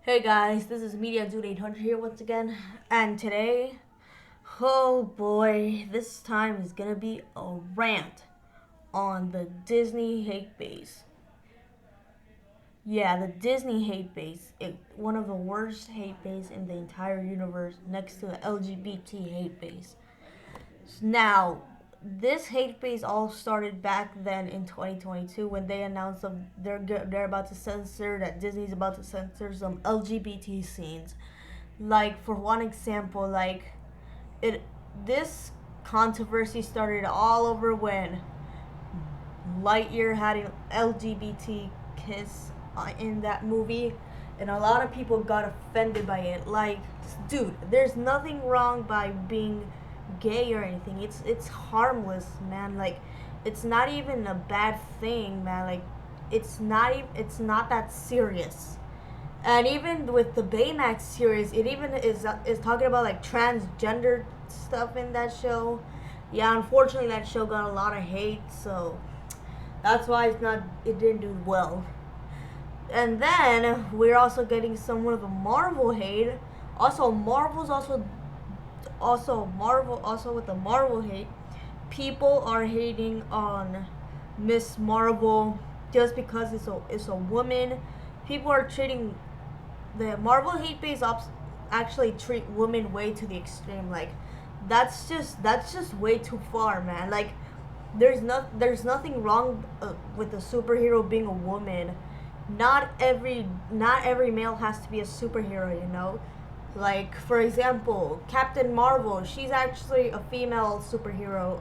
Hey guys, this is Media Dude 800 here once again, and today, oh boy, this time is gonna be a rant on the Disney hate base. Yeah, the Disney hate base, one of the worst hate base in the entire universe, next to the LGBT hate base. Now, this hate base all started back then in 2022 when they announced they're about to censor that Disney's about to censor some LGBT scenes. Like for one example, it this controversy started all over when Lightyear had an LGBT kiss in that movie, and a lot of people got offended by it. Like, dude, there's nothing wrong by being gay or anything. It's harmless, man. Like, it's not even a bad thing, man. Like, it's not that serious. And even with the Baymax series, it even is talking about like transgender stuff in that show. Yeah, unfortunately, that show got a lot of hate, so that's why it didn't do well. And then we're also getting somewhat of a Marvel hate. Also, Marvel also with the Marvel hate. People are hating on Miss Marvel just because it's a woman. People are treating the Marvel hate base ops actually treat women way to the extreme. Like that's just way too far, man. Like there's nothing wrong with a superhero being a woman. Not every male has to be a superhero, you know. Like for example, Captain Marvel, she's actually a female superhero.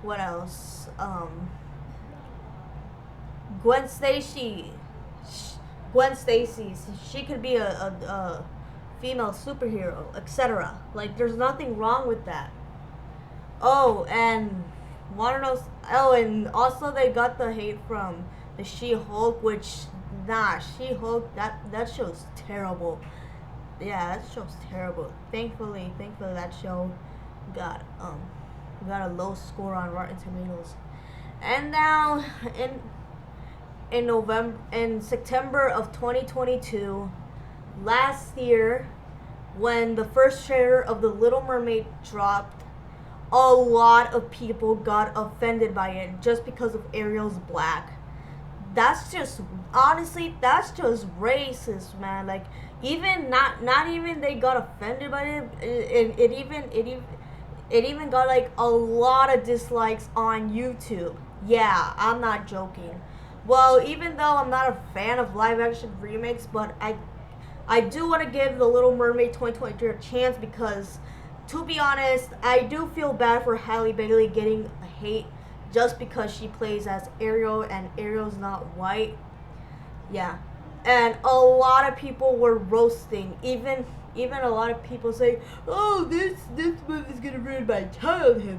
What else? Gwen Stacy, Gwen Stacy, she could be a female superhero, etc. Like, there's nothing wrong with that. Oh, and wanna know? Oh, and also they got the hate from the She-Hulk, which She-Hulk that show's terrible. Yeah, that show's terrible. Thankfully that show got um got a low score on Rotten Tomatoes. And now in September of 2022, last year, when the first trailer of The Little Mermaid dropped, a lot of people got offended by it just because of Ariel's black. That's just honestly, that's just racist, man. Like, even not even they got offended by it. It even got like a lot of dislikes on YouTube. Yeah, I'm not joking. Well, even though I'm not a fan of live action remakes, but I do want to give The Little Mermaid 2023 a chance because, to be honest, I do feel bad for Halle Bailey getting hate just because she plays as Ariel and Ariel's not white. Yeah, and a lot of people were roasting. Even a lot of people say, "Oh, this movie's gonna ruin my childhood."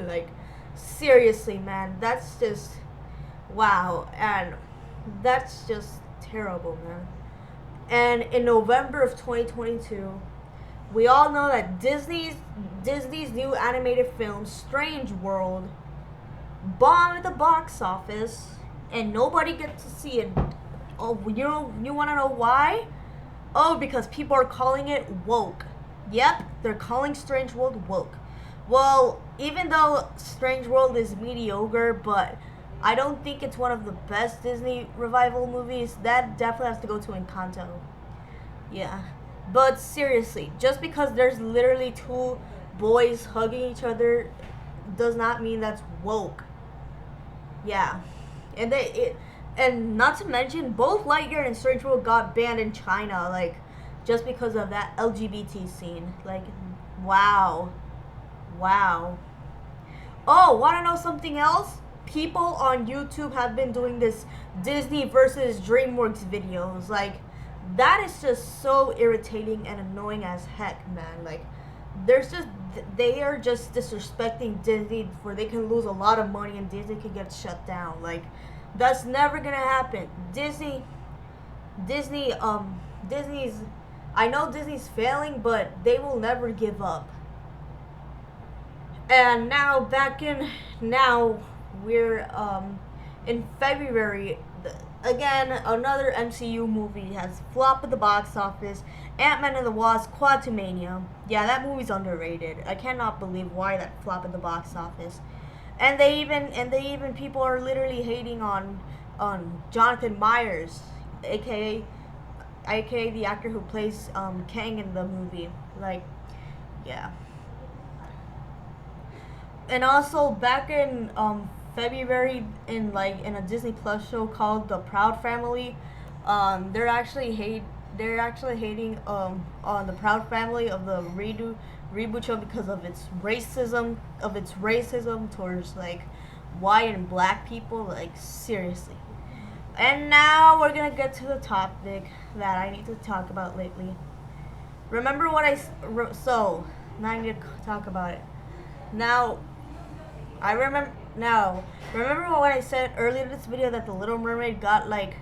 Like, seriously, man, that's just wow, and that's just terrible, man. And in November of 2022, we all know that Disney's new animated film, Strange World, bombed at the box office, and nobody gets to see it. Oh, you want to know why? Oh, because people are calling it woke. Yep, they're calling Strange World woke. Well, even though Strange World is mediocre, but I don't think it's one of the best Disney revival movies. That definitely has to go to Encanto. Yeah. But seriously, just because there's literally two boys hugging each other does not mean that's woke. Yeah. And not to mention both Lightyear and Strange World got banned in China, like just because of that LGBT scene. Like, wow. Wow. Oh, want to know something else? People on YouTube have been doing this Disney versus DreamWorks videos. Like, that is just so irritating and annoying as heck, man. Like, they are just disrespecting Disney where they can lose a lot of money and Disney can get shut down. Like, that's never gonna happen. Disney, Disney's, I know Disney's failing, but they will never give up. And now we're In February, again, another MCU movie has flopped at the box office. Ant-Man and the Wasp: Quantumania. Yeah, that movie's underrated. I cannot believe why that flopped at the box office. And they even people are literally hating on Jonathan Myers, aka the actor who plays Kang in the movie. Like, yeah. And also back in February, in a Disney Plus show called The Proud Family, they're actually hating on the Proud Family of the reboot show because of its racism towards like white and black people. Like, seriously. And now we're gonna get to the topic that I need to talk about lately. Remember what so now I need to talk about it. Now I remember now. Remember when I said earlier in this video that the Little Mermaid got like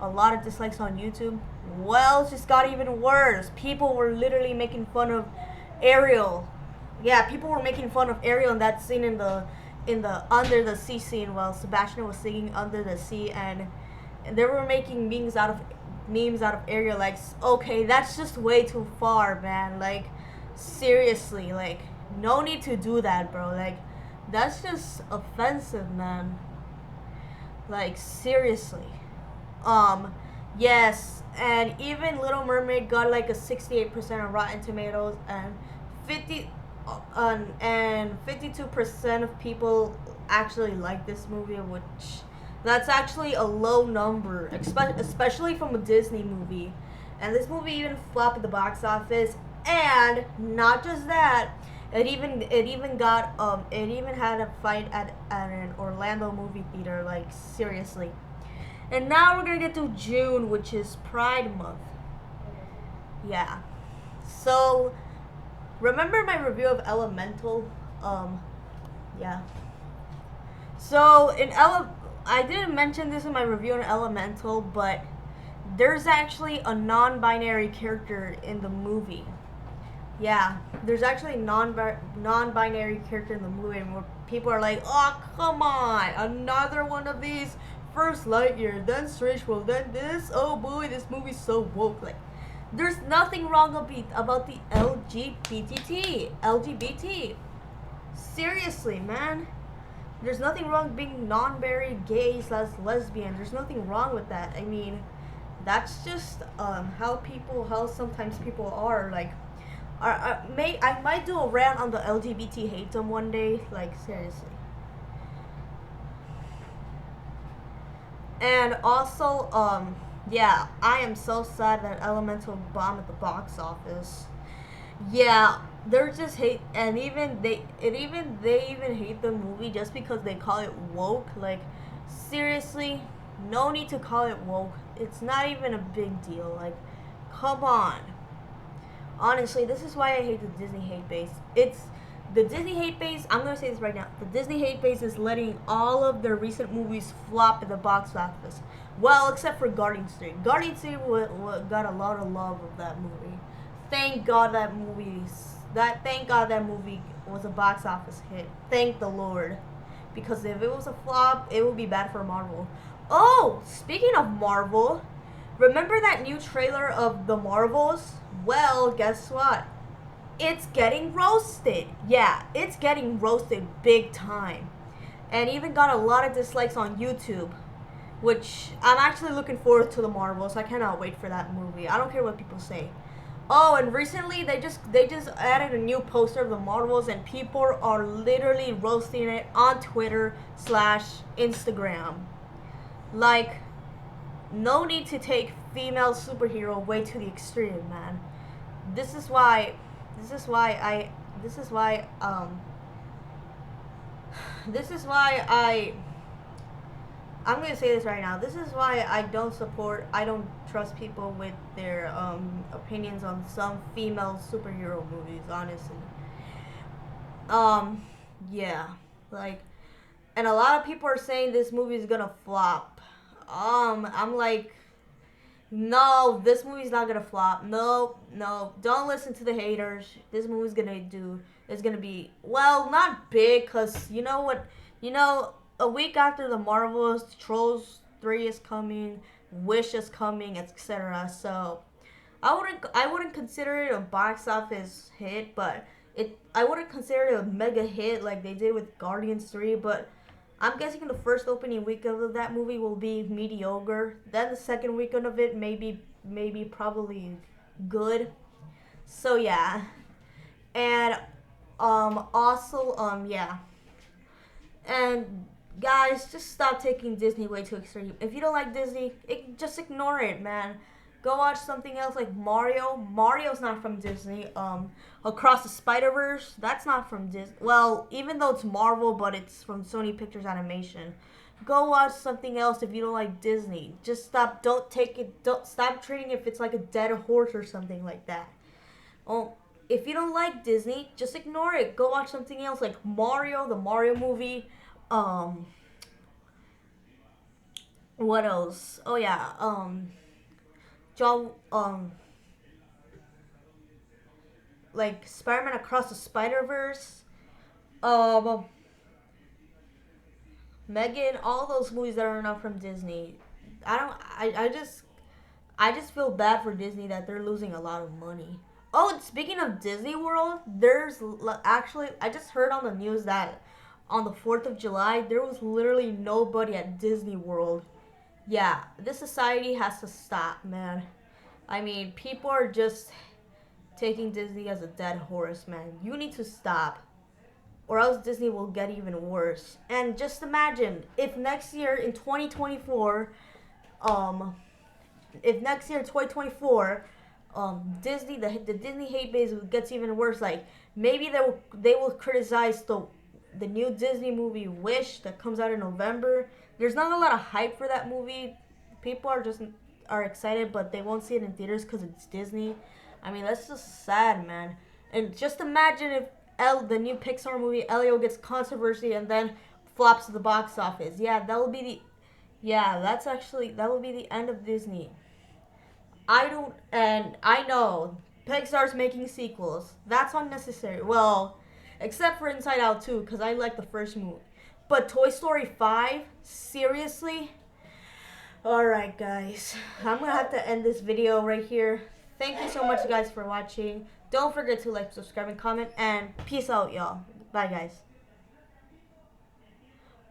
a lot of dislikes on YouTube? Well, it just got even worse. People were literally making fun of Ariel. Yeah, people were making fun of Ariel in that scene in the under the sea scene while Sebastian was singing Under the Sea, and they were making memes out of Ariel. Like, okay, that's just way too far, man. Like, seriously, like, no need to do that, bro. Like, that's just offensive, man. Like, seriously. Yes, and even Little Mermaid got like a 68% on Rotten Tomatoes, and 52% of people actually like this movie, which that's actually a low number, especially from a Disney movie. And this movie even flopped at the box office, and not just that, it even had a fight at an Orlando movie theater. Like, seriously. And now we're gonna get to June, which is Pride Month. Yeah. So remember my review of Elemental? Yeah. So I didn't mention this in my review on Elemental, but there's actually a non-binary character in the movie. Yeah, there's actually a non-binary character in the movie, and where people are like, "Oh, come on, another one of these. First Lightyear, then Strange World, then this. Oh boy, this movie's so woke." Like, there's nothing wrong about the LGBT. Seriously, man. There's nothing wrong being non-binary, gay, slash lesbian. There's nothing wrong with that. I mean, that's just how sometimes people are. Like, I might do a rant on the LGBT hateum one day. Like, seriously. And also, yeah, I am so sad that Elemental bombed at the box office. Yeah, they're just hate, and they even hate the movie just because they call it woke. Like, seriously, no need to call it woke. It's not even a big deal. Like, come on. Honestly, this is why I hate the Disney hate base. It's the Disney hate base. I'm gonna say this right now. The Disney hate base is letting all of their recent movies flop at the box office. Well, except for Guardians 3. Guardians 3 got a lot of love of that movie. Thank God that movie was a box office hit. Thank the Lord. Because if it was a flop, it would be bad for Marvel. Oh, speaking of Marvel, remember that new trailer of The Marvels? Well, guess what? It's getting roasted. Yeah, it's getting roasted big time. And even got a lot of dislikes on YouTube. Which, I'm actually looking forward to The Marvels. I cannot wait for that movie. I don't care what people say. Oh, and recently they just added a new poster of The Marvels, and people are literally roasting it on Twitter slash Instagram. Like, no need to take female superhero way to the extreme, man. This is why this is why I this is why this is why I'm gonna say this right now. This is why I don't trust people with their opinions on some female superhero movies, honestly. Yeah. Like, and a lot of people are saying this movie is gonna flop. I'm like, no, this movie's not gonna flop. No, no, don't listen to the haters. This movie's gonna be, well, not big, cause you know what, you know, a week after the Marvels, Trolls 3 is coming, Wish is coming, etc. So I wouldn't consider it a box office hit, but I wouldn't consider it a mega hit like they did with Guardians 3, but I'm guessing the first opening weekend of that movie will be mediocre. Then the second weekend of it maybe probably good. So yeah. And also yeah. And guys, just stop taking Disney way too extreme. If you don't like Disney, just ignore it, man. Go watch something else like Mario. Mario's not from Disney. Across the Spider Verse, that's not from Disney. Well, even though it's Marvel, but it's from Sony Pictures Animation. Go watch something else if you don't like Disney. Just stop. Don't take it. Don't stop treating it if it's like a dead horse or something like that. Oh, if you don't like Disney, just ignore it. Go watch something else like Mario, the Mario movie. Um, what else? Oh yeah. John. Like Spider-Man Across the Spider-Verse. Um, Megan. All those movies that are not from Disney. I don't. I just feel bad for Disney that they're losing a lot of money. Oh, and speaking of Disney World, actually I just heard on the news that on the 4th of July there was literally nobody at Disney World. Yeah, this society has to stop, man. I mean, people are just taking Disney as a dead horse, man. You need to stop, or else Disney will get even worse. And just imagine if next year in 2024, um, if next year in 2024, Disney the Disney hate base gets even worse. Like maybe they will criticize the new Disney movie Wish that comes out in November. There's not a lot of hype for that movie. People are excited, but they won't see it in theaters because it's Disney. I mean, that's just sad, man. And just imagine if the new Pixar movie Elio gets controversy and then flops at the box office. Yeah, that will be the end of Disney. I know Pixar's making sequels. That's unnecessary. Well, except for Inside Out 2, because I like the first movie. But Toy Story 5? Seriously? Alright, guys. I'm gonna have to end this video right here. Thank you so much, guys, for watching. Don't forget to like, subscribe, and comment. And peace out, y'all. Bye, guys.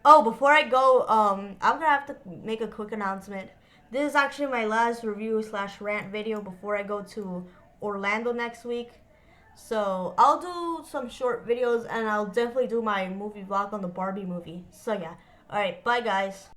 Oh, before I go, I'm gonna have to make a quick announcement. This is actually my last review slash rant video before I go to Orlando next week. So I'll do some short videos and I'll definitely do my movie vlog on the Barbie movie. So yeah. Alright, bye guys.